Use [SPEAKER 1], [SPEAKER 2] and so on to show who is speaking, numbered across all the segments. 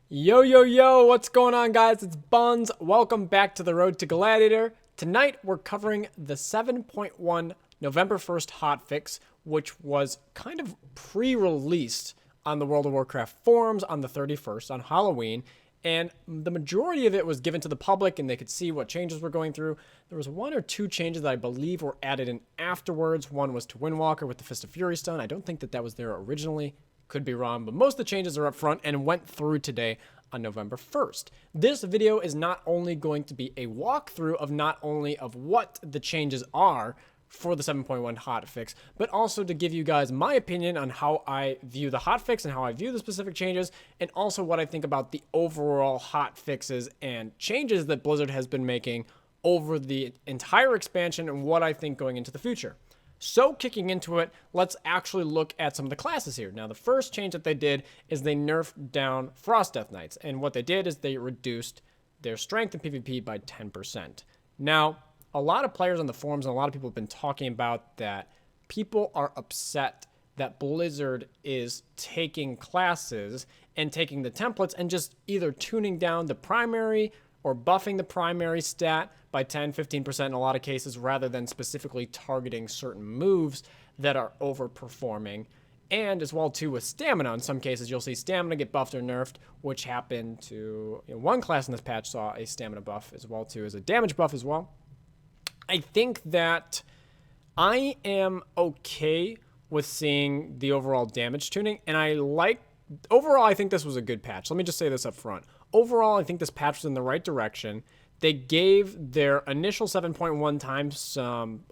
[SPEAKER 1] Yo, yo, yo, what's going on, guys? It's Buns. Welcome back to the Road to Gladiator. Tonight, we're covering the 7.1 November 1st hotfix, which was kind of pre-released on the World of Warcraft forums on the 31st, on Halloween, and the majority of it was given to the public, and they could see what changes were going through. There was one or two changes that I believe were added in afterwards. One was to Windwalker with the Fist of Fury stone. I don't think that was there originally. Could be wrong, but most of the changes are up front and went through today on November 1st. This video is not only going to be a walkthrough of not only of what the changes are for the 7.1 hotfix, but also to give you guys my opinion on how I view the hotfix and how I view the specific changes, and also what I think about the overall hotfixes and changes that Blizzard has been making over the entire expansion and what I think going into the future. So kicking into it, let's actually look at some of the classes here. Now, the first change that they did is they nerfed down Frost Death Knights. And what they did is they reduced their strength in PvP by 10%. Now, a lot of players on the forums and a lot of people have been talking about that people are upset that Blizzard is taking classes and taking the templates and just either tuning down the primary or buffing the primary stat by 10-15% in a lot of cases, rather than specifically targeting certain moves that are overperforming. And as well too with stamina, in some cases you'll see stamina get buffed or nerfed, which happened to one class in this patch saw a stamina buff as well too as a damage buff as well. I think that I am okay with seeing the overall damage tuning, and overall I think this was a good patch. Let me just say this up front. Overall, I think this patch was in the right direction. They gave their initial 7.1 time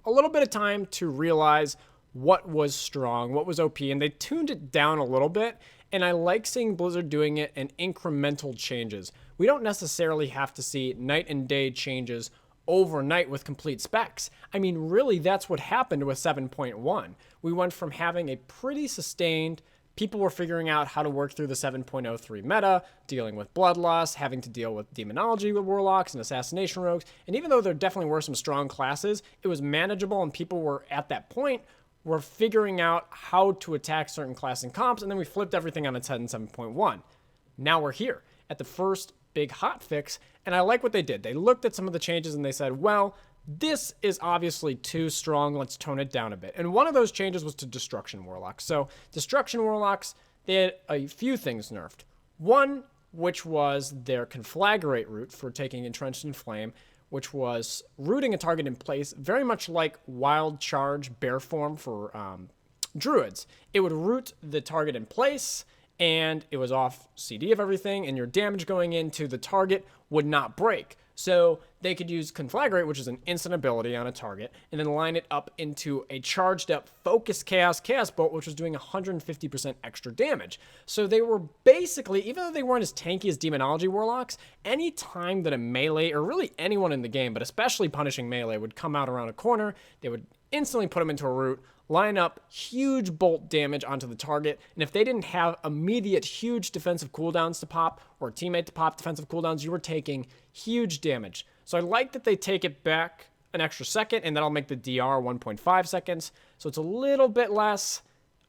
[SPEAKER 1] a little bit of time to realize what was strong, what was OP, and they tuned it down a little bit. And I like seeing Blizzard doing it in incremental changes. We don't necessarily have to see night and day changes overnight with complete specs. I mean, really, that's what happened with 7.1. We went from having a pretty sustained, people were figuring out how to work through the 7.03 meta, dealing with bloodlust, having to deal with demonology with warlocks and assassination rogues. And even though there definitely were some strong classes, it was manageable, and people were at that point were figuring out how to attack certain class and comps, and then we flipped everything on its head in 7.1. Now we're here at the first big hotfix, and I like what they did. They looked at some of the changes and they said, well, this is obviously too strong, let's tone it down a bit. And one of those changes was to Destruction Warlocks. So Destruction Warlocks, they had a few things nerfed. One, which was their Conflagrate route for taking Entrenched in Flame, which was rooting a target in place, very much like Wild Charge Bear Form for Druids. It would root the target in place, and it was off CD of everything, and your damage going into the target would not break. So they could use Conflagrate, which is an instant ability on a target, and then line it up into a charged up Focus Chaos Bolt, which was doing 150% extra damage. So they were basically, even though they weren't as tanky as Demonology Warlocks, any time that a melee, or really anyone in the game, but especially punishing melee, would come out around a corner, they would instantly put them into a route, line up huge bolt damage onto the target, and if they didn't have immediate huge defensive cooldowns to pop, or a teammate to pop defensive cooldowns, you were taking huge damage. So I like that they take it back an extra second, and that'll make the DR 1.5 seconds, so it's a little bit less.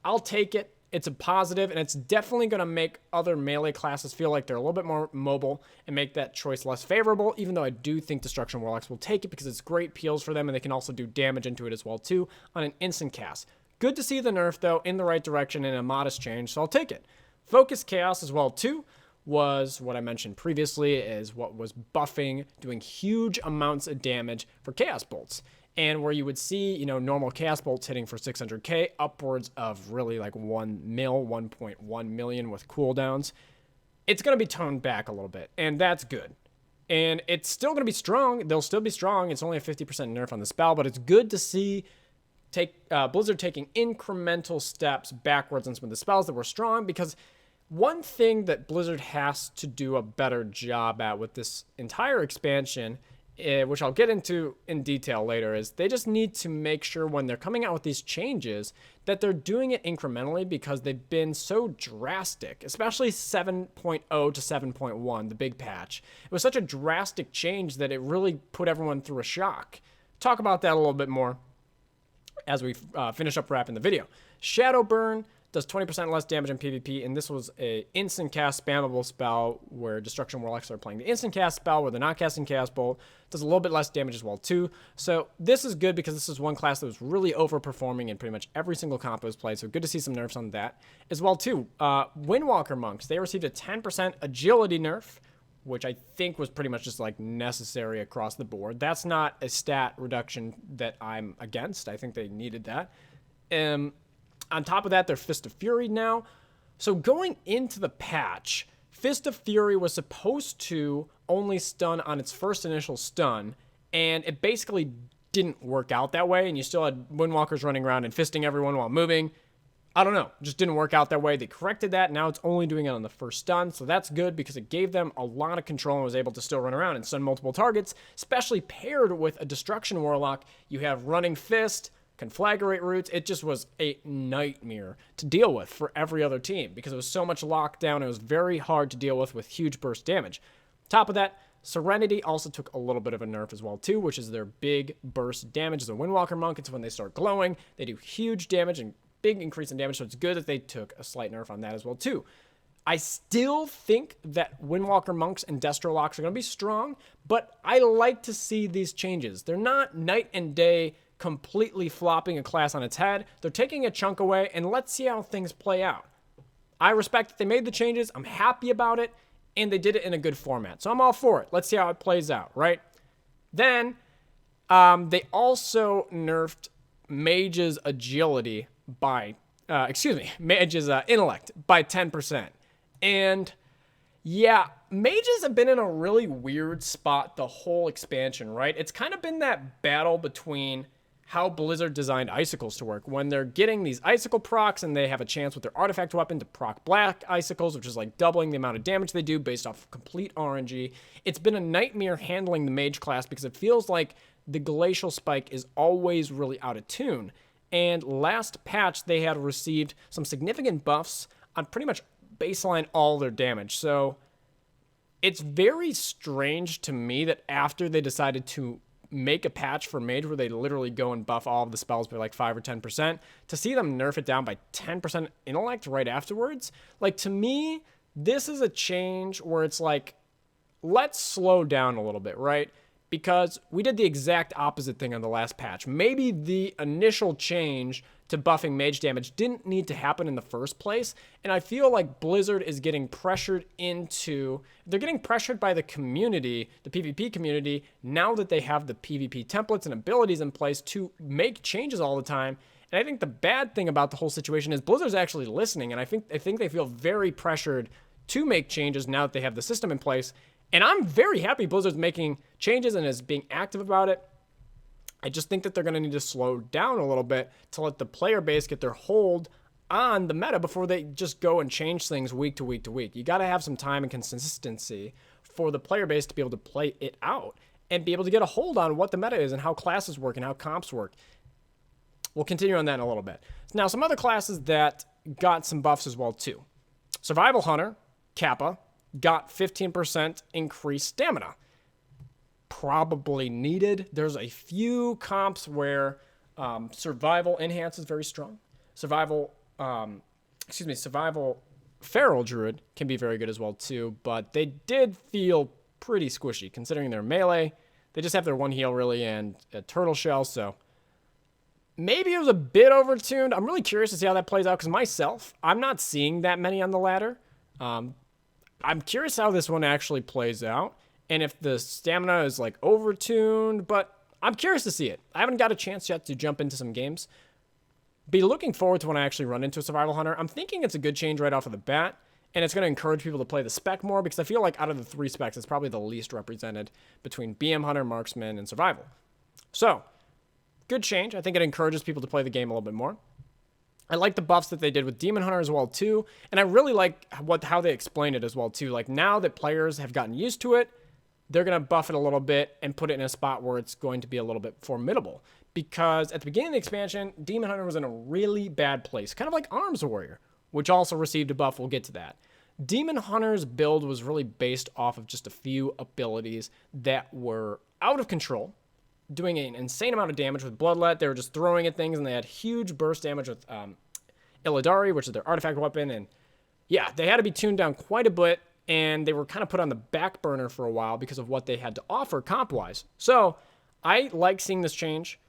[SPEAKER 1] I'll take it. It's a positive, and it's definitely going to make other melee classes feel like they're a little bit more mobile and make that choice less favorable, even though I do think Destruction Warlocks will take it because it's great peels for them, and they can also do damage into it as well, too, on an instant cast. Good to see the nerf, though, in the right direction and a modest change, so I'll take it. Focus Chaos as well, too, was what I mentioned previously, is what was buffing, doing huge amounts of damage for Chaos Bolts. And where you would see, normal Chaos Bolts hitting for 600k, upwards of really like 1.1 million with cooldowns, it's going to be toned back a little bit, and that's good. And it's still going to be strong. They'll still be strong. It's only a 50% nerf on the spell, but it's good to see Blizzard taking incremental steps backwards on some of the spells that were strong, because one thing that Blizzard has to do a better job at with this entire expansion, which I'll get into in detail later, is they just need to make sure when they're coming out with these changes that they're doing it incrementally, because they've been so drastic, especially 7.0 to 7.1, the big patch. It was such a drastic change that it really put everyone through a shock. Talk about that a little bit more as we finish up wrapping the video. Shadowburn does 20% less damage in PvP, and this was a instant cast spammable spell where Destruction Warlocks are playing the instant cast spell where they're not casting Chaos Bolt. Does a little bit less damage as well too. So this is good because this is one class that was really overperforming in pretty much every single comp that was played, so good to see some nerfs on that as well too. Windwalker monks, they received a 10% agility nerf, which I think was pretty much just like necessary across the board. That's not a stat reduction that I'm against. I think they needed that. On top of that, they're Fist of Fury now. So going into the patch, Fist of Fury was supposed to only stun on its first initial stun, and it basically didn't work out that way, and you still had Windwalkers running around and fisting everyone while moving. I don't know, just didn't work out that way. They corrected that, now it's only doing it on the first stun, so that's good because it gave them a lot of control and was able to still run around and stun multiple targets, especially paired with a Destruction Warlock. You have Running Fist, Conflagrate Roots. It just was a nightmare to deal with for every other team because it was so much lockdown. It was very hard to deal with huge burst damage. Top of that, Serenity also took a little bit of a nerf as well too, which is their big burst damage. As a Windwalker monk, it's when they start glowing. They do huge damage and big increase in damage, so it's good that they took a slight nerf on that as well too. I still think that Windwalker monks and Destrolocks are going to be strong, but I like to see these changes. They're not night and day completely flopping a class on its head. They're taking a chunk away, and let's see how things play out. I respect that they made the changes. I'm happy about it, and they did it in a good format. So I'm all for it. Let's see how it plays out, right? Then, they also nerfed Mage's agility by, Mage's intellect by 10%. And yeah, mages have been in a really weird spot the whole expansion, right? It's kind of been that battle between how Blizzard designed icicles to work. When they're getting these icicle procs and they have a chance with their artifact weapon to proc black icicles, which is like doubling the amount of damage they do based off complete RNG. It's been a nightmare handling the mage class because it feels like the glacial spike is always really out of tune. And last patch, they had received some significant buffs on pretty much baseline all their damage. So it's very strange to me that after they decided to make a patch for Mage where they literally go and buff all of the spells by like 5 or 10%, to see them nerf it down by 10% intellect right afterwards, like to me, this is a change where it's like, let's slow down a little bit, right? Because we did the exact opposite thing on the last patch. Maybe the initial change to buffing mage damage didn't need to happen in the first place, and I feel like Blizzard is getting pressured into, they're getting pressured by the community, the PvP community, now that they have the PvP templates and abilities in place to make changes all the time. And I think the bad thing about the whole situation is Blizzard's actually listening, and I think they feel very pressured to make changes now that they have the system in place. And I'm very happy Blizzard's making changes and is being active about it. I just think that they're going to need to slow down a little bit to let the player base get their hold on the meta before they just go and change things week to week to week. You got to have some time and consistency for the player base to be able to play it out and be able to get a hold on what the meta is and how classes work and how comps work. We'll continue on that in a little bit. Now, some other classes that got some buffs as well too. Survival Hunter, Kappa, got 15% increased stamina. Probably needed. There's a few comps where Survival Enhance is very strong. Survival Feral Druid can be very good as well too, but they did feel pretty squishy considering their melee. They just have their one heal really and a turtle shell, so maybe it was a bit overtuned. I'm really curious to see how that plays out because myself, I'm not seeing that many on the ladder. I'm curious how this one actually plays out and if the stamina is like overtuned, but I'm curious to see it. I haven't got a chance yet to jump into some games. Be looking forward to when I actually run into a Survival Hunter. I'm thinking it's a good change right off of the bat, and it's going to encourage people to play the spec more because I feel like out of the 3 specs, it's probably the least represented between BM Hunter, Marksman, and Survival. So, good change. I think it encourages people to play the game a little bit more. I like the buffs that they did with Demon Hunter as well too, and I really like how they explain it as well too. Like now that players have gotten used to it, they're going to buff it a little bit and put it in a spot where it's going to be a little bit formidable. Because at the beginning of the expansion, Demon Hunter was in a really bad place, kind of like Arms Warrior, which also received a buff. We'll get to that. Demon Hunter's build was really based off of just a few abilities that were out of control, doing an insane amount of damage with Bloodlet. They were just throwing at things, and they had huge burst damage with Illidari, which is their artifact weapon. And yeah, they had to be tuned down quite a bit, and they were kind of put on the back burner for a while because of what they had to offer comp-wise. So I like seeing this change.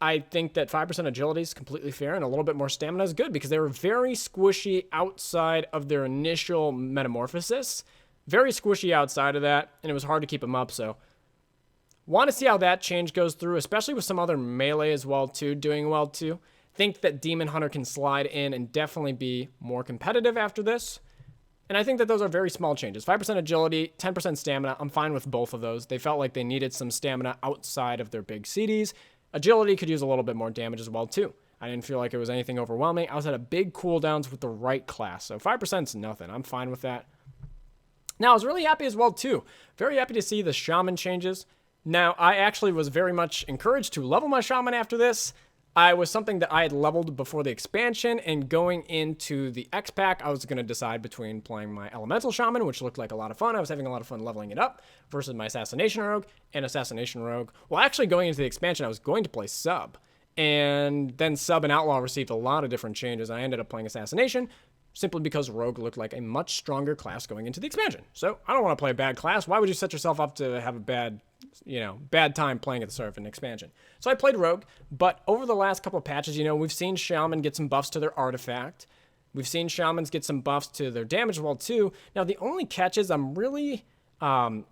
[SPEAKER 1] I think that 5% agility is completely fair, and a little bit more stamina is good because they were very squishy outside of their initial metamorphosis. Very squishy outside of that, and it was hard to keep them up, so want to see how that change goes through, especially with some other melee as well, too, doing well, too. Think that Demon Hunter can slide in and definitely be more competitive after this. And I think that those are very small changes. 5% agility, 10% stamina. I'm fine with both of those. They felt like they needed some stamina outside of their big CDs. Agility could use a little bit more damage as well, too. I didn't feel like it was anything overwhelming. I was at a big cooldowns with the right class. So 5% is nothing. I'm fine with that. Now, I was really happy as well, too. Very happy to see the Shaman changes. Now, I actually was very much encouraged to level my Shaman after this. I was something that I had leveled before the expansion, and going into the X-Pack, I was going to decide between playing my Elemental Shaman, which looked like a lot of fun. I was having a lot of fun leveling it up, versus my Assassination Rogue and Assassination Rogue. Well, actually, going into the expansion, I was going to play Sub, and then Sub and Outlaw received a lot of different changes. I ended up playing Assassination, simply because Rogue looked like a much stronger class going into the expansion. So, I don't want to play a bad class. Why would you set yourself up to have a bad time playing at the start of an expansion? So I played Rogue, but over the last couple of patches, we've seen Shaman get some buffs to their artifact. We've seen Shamans get some buffs to their damage roll too. Now, the only catch is I'm really, I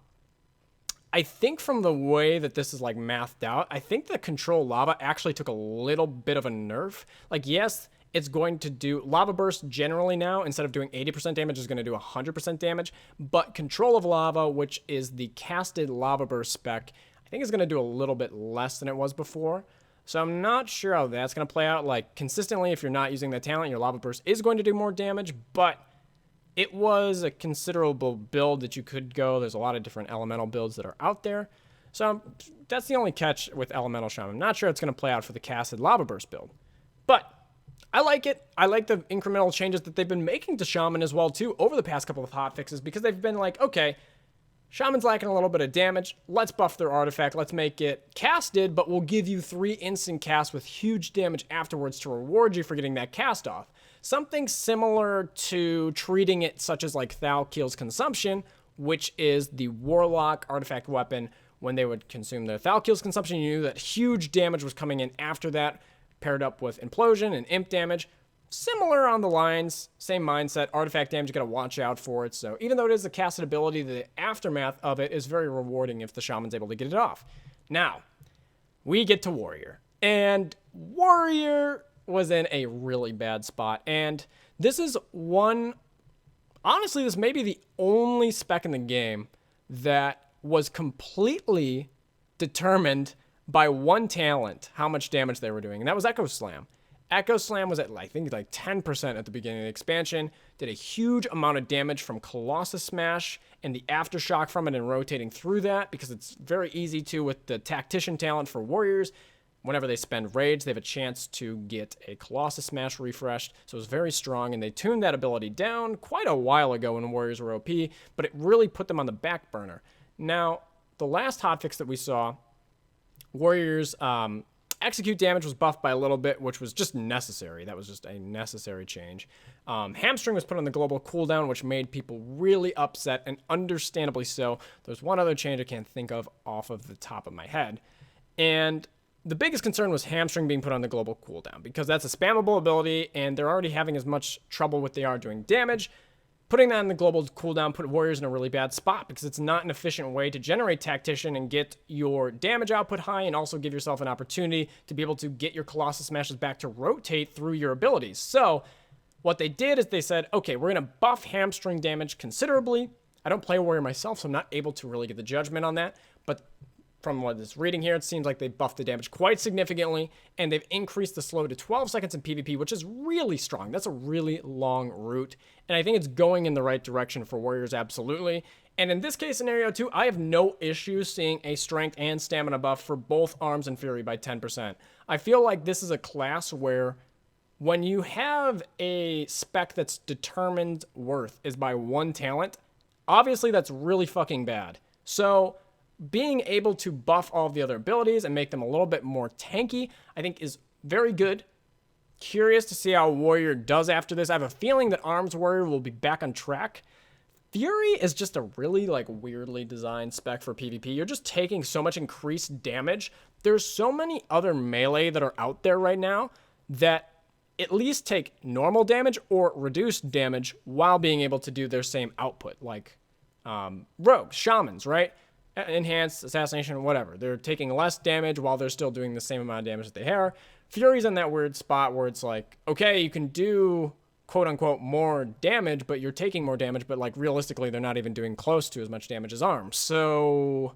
[SPEAKER 1] think from the way that this is like mathed out, I think the Control Lava actually took a little bit of a nerf. Like, yes, it's going to do Lava Burst generally now, instead of doing 80% damage, is going to do 100% damage. But Control of Lava, which is the casted Lava Burst spec, I think is going to do a little bit less than it was before. So I'm not sure how that's going to play out. Like, consistently, if you're not using that talent, your Lava Burst is going to do more damage, but it was a considerable build that you could go. There's a lot of different elemental builds that are out there. So that's the only catch with Elemental Shaman. I'm not sure it's going to play out for the casted Lava Burst build. But I like it. I like the incremental changes that they've been making to Shaman as well, too, over the past couple of hotfixes, because they've been like, okay, Shaman's lacking a little bit of damage. Let's buff their artifact. Let's make it casted, but we'll give you 3 instant casts with huge damage afterwards to reward you for getting that cast off. Something similar to treating it such as like Thalkeel's Consumption, which is the Warlock artifact weapon. When they would consume the Thalkeel's Consumption, you knew that huge damage was coming in after that, paired up with Implosion and Imp damage. Similar on the lines, same mindset. Artifact damage, you gotta watch out for it. So even though it is a casted ability, the aftermath of it is very rewarding if the Shaman's able to get it off. Now, we get to Warrior. And Warrior was in a really bad spot. And this is honestly, this may be the only spec in the game that was completely determined by one talent how much damage they were doing, and that was Echo Slam. Echo Slam was at, I think, like 10% at the beginning of the expansion, did a huge amount of damage from Colossus Smash and the aftershock from it and rotating through that, because it's very easy to, with the Tactician talent for Warriors, whenever they spend Rage, they have a chance to get a Colossus Smash refreshed, so it was very strong, and they tuned that ability down quite a while ago when Warriors were OP, but it really put them on the back burner. Now, the last hotfix that we saw, Warriors' execute damage was buffed by a little bit, which was just necessary. That was just a necessary change. Hamstring was put on the global cooldown, which made people really upset, and understandably so. There's one other change I can't think of off of the top of my head. And the biggest concern was Hamstring being put on the global cooldown, because that's a spammable ability, and they're already having as much trouble with they are doing damage. Putting that on the global cooldown put Warriors in a really bad spot, because it's not an efficient way to generate Tactician and get your damage output high, and also give yourself an opportunity to be able to get your Colossus Smashes back to rotate through your abilities. So what they did is they said, okay, we're going to buff Hamstring damage considerably. I don't play Warrior myself, so I'm not able to really get the judgment on that, but from what is reading here, it seems like they buffed the damage quite significantly, and they've increased the slow to 12 seconds in PvP, which is really strong. That's a really long route, and I think it's going in the right direction for Warriors, absolutely. And in this case scenario, too, I have no issue seeing a strength and stamina buff for both Arms and Fury by 10%. I feel like this is a class where when you have a spec that's determined worth is by one talent, obviously that's really fucking bad. So being able to buff all of the other abilities and make them a little bit more tanky, I think is very good. Curious to see how Warrior does after this. I have a feeling that Arms Warrior will be back on track. Fury is just a really like weirdly designed spec for PvP. You're just taking so much increased damage. There's so many other melee that are out there right now that at least take normal damage or reduced damage while being able to do their same output, like rogues, shamans, right? Enhanced, assassination, whatever. They're taking less damage while they're still doing the same amount of damage that they are. Fury's in that weird spot where it's like, okay, you can do quote-unquote more damage, but you're taking more damage, but like realistically, they're not even doing close to as much damage as Arms. So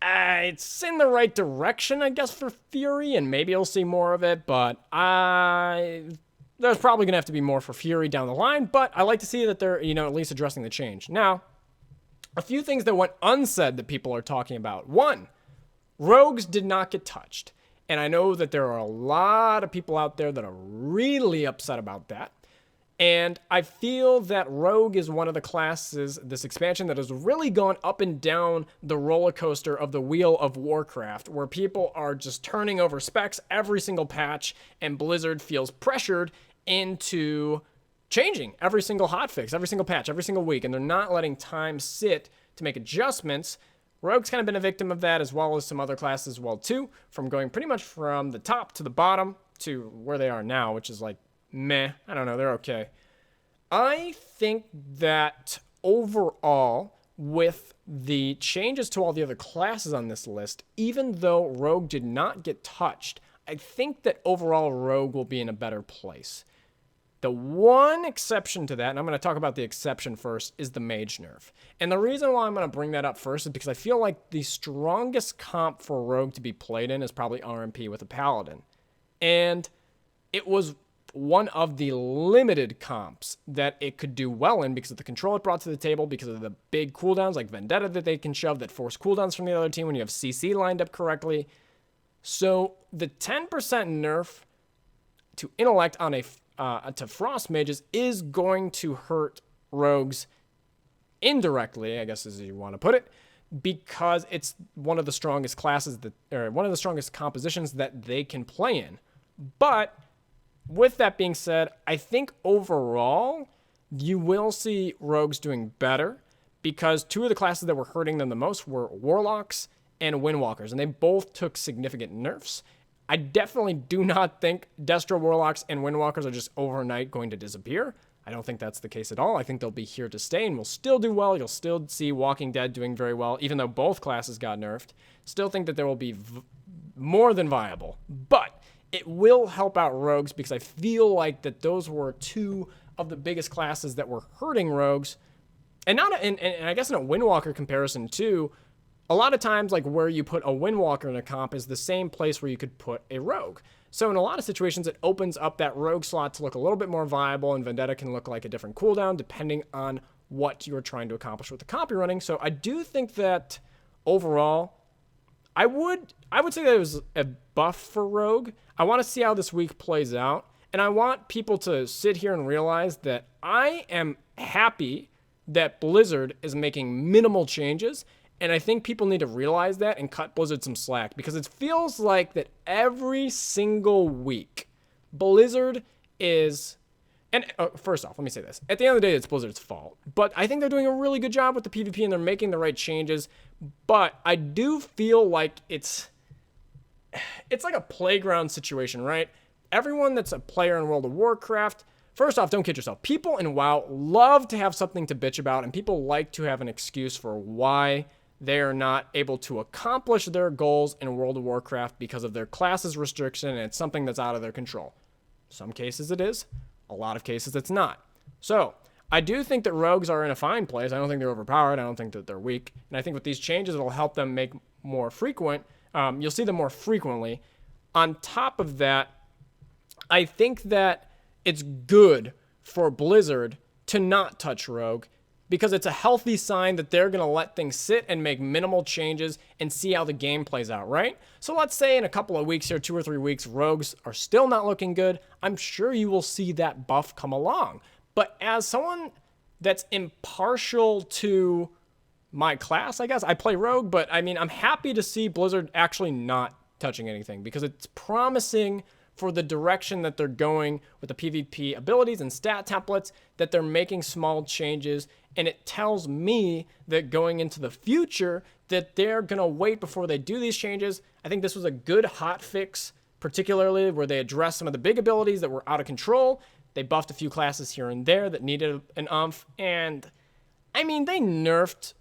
[SPEAKER 1] it's in the right direction, I guess, for Fury, and maybe you'll see more of it, but there's probably going to have to be more for Fury down the line, but I like to see that they're, at least addressing the change. Now, a few things that went unsaid that people are talking about. One, rogues did not get touched. And I know that there are a lot of people out there that are really upset about that. And I feel that Rogue is one of the classes, this expansion, that has really gone up and down the roller coaster of the wheel of Warcraft, where people are just turning over specs every single patch, and Blizzard feels pressured into changing every single hotfix, every single patch, every single week, and they're not letting time sit to make adjustments. Rogue's kind of been a victim of that, as well as some other classes as well, too, from going pretty much from the top to the bottom to where they are now, which is like, meh, I don't know, they're okay. I think that overall, with the changes to all the other classes on this list, even though Rogue did not get touched, I think that overall Rogue will be in a better place. The one exception to that, and I'm going to talk about the exception first, is the Mage nerf. And the reason why I'm going to bring that up first is because I feel like the strongest comp for Rogue to be played in is probably RMP with a Paladin. And it was one of the limited comps that it could do well in because of the control it brought to the table, because of the big cooldowns like Vendetta that they can shove that force cooldowns from the other team when you have CC lined up correctly. So the 10% nerf to intellect on to Frost Mages is going to hurt Rogues indirectly, I guess as you want to put it, because it's one of the strongest classes or one of the strongest compositions that they can play in. But with that being said, I think overall you will see Rogues doing better, because two of the classes that were hurting them the most were Warlocks and Windwalkers, and they both took significant nerfs. I definitely do not think Destro Warlocks and Windwalkers are just overnight going to disappear. I don't think that's the case at all. I think they'll be here to stay and will still do well. You'll still see Walking Dead doing very well, even though both classes got nerfed. Still think that there will be more than viable. But it will help out Rogues, because I feel like that those were two of the biggest classes that were hurting Rogues. And I guess in a Windwalker comparison too, a lot of times, like, where you put a Windwalker in a comp is the same place where you could put a Rogue. So in a lot of situations, it opens up that Rogue slot to look a little bit more viable, and Vendetta can look like a different cooldown depending on what you're trying to accomplish with the comp you're running. So I do think that overall, I would say that it was a buff for Rogue. I want to see how this week plays out, and I want people to sit here and realize that I am happy that Blizzard is making minimal changes. And I think people need to realize that and cut Blizzard some slack, because it feels like that every single week, Blizzard is, and first off, let me say this. At the end of the day, it's Blizzard's fault. But I think they're doing a really good job with the PvP, and they're making the right changes. But I do feel like it's like a playground situation, right? Everyone that's a player in World of Warcraft, first off, don't kid yourself. People in WoW love to have something to bitch about, and people like to have an excuse for why they are not able to accomplish their goals in World of Warcraft because of their class's restriction, and it's something that's out of their control. Some cases it is, a lot of cases it's not. So I do think that Rogues are in a fine place. I don't think they're overpowered. I don't think that they're weak. And I think with these changes, it'll help them make more frequent. You'll see them more frequently. On top of that, I think that it's good for Blizzard to not touch Rogue, because it's a healthy sign that they're going to let things sit and make minimal changes and see how the game plays out, right? So let's say in a couple of weeks here, 2 or 3 weeks, Rogues are still not looking good. I'm sure you will see that buff come along. But as someone that's impartial to my class, I guess, I play Rogue, but I mean, I'm happy to see Blizzard actually not touching anything, because it's promising for the direction that they're going with the PvP abilities and stat templates, that they're making small changes. And it tells me that going into the future that they're going to wait before they do these changes. I think this was a good hotfix, particularly where they addressed some of the big abilities that were out of control. They buffed a few classes here and there that needed an umph. And I mean, they nerfed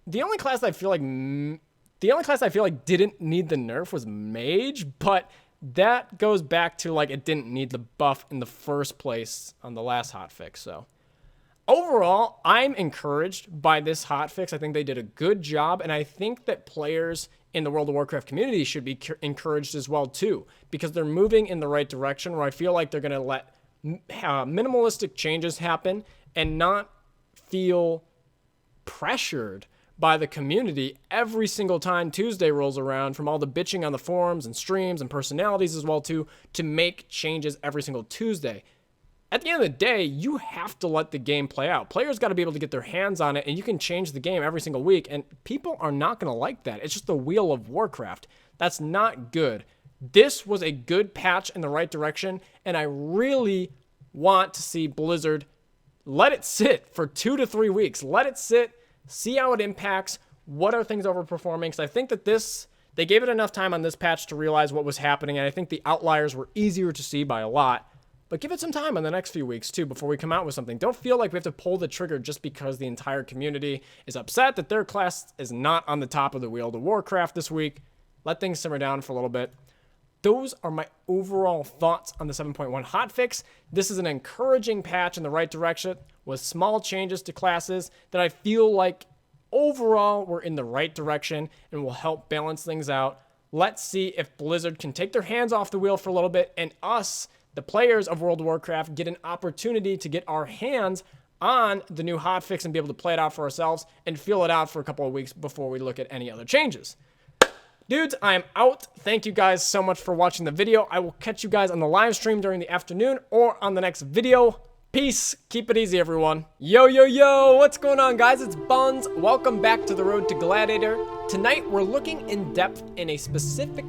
[SPEAKER 1] the only class I feel like didn't need the nerf was Mage, but that goes back to like it didn't need the buff in the first place on the last hotfix. So overall, I'm encouraged by this hotfix. I think they did a good job, and I think that players in the World of Warcraft community should be encouraged as well too, because they're moving in the right direction, where I feel like they're going to let minimalistic changes happen and not feel pressured by the community every single time Tuesday rolls around, from all the bitching on the forums and streams and personalities as well too, to make changes every single Tuesday. At the end of the day, you have to let the game play out. Players got to be able to get their hands on it, and you can change the game every single week, and people are not going to like that. It's just the wheel of Warcraft. That's not good. This was a good patch in the right direction, and I really want to see Blizzard let it sit for 2 to 3 weeks. Let it sit. See how it impacts. What are things overperforming? Because I think that they gave it enough time on this patch to realize what was happening, and I think the outliers were easier to see by a lot. But give it some time in the next few weeks, too, before we come out with something. Don't feel like we have to pull the trigger just because the entire community is upset that their class is not on the top of the wheel to Warcraft this week. Let things simmer down for a little bit. Those are my overall thoughts on the 7.1 hotfix. This is an encouraging patch in the right direction with small changes to classes that I feel like overall we're in the right direction and will help balance things out. Let's see if Blizzard can take their hands off the wheel for a little bit, and us, the players of World of Warcraft, get an opportunity to get our hands on the new hotfix and be able to play it out for ourselves and feel it out for a couple of weeks before we look at any other changes. Dudes, I am out. Thank you guys so much for watching the video. I will catch you guys on the live stream during the afternoon or on the next video. Peace. Keep it easy, everyone. Yo, yo, yo. What's going on, guys? It's Buns. Welcome back to the Road to Gladiator. Tonight, we're looking in depth in a specific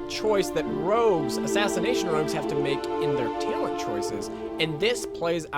[SPEAKER 1] choice that rogues, assassination rogues, have to make in their talent choices. And this plays out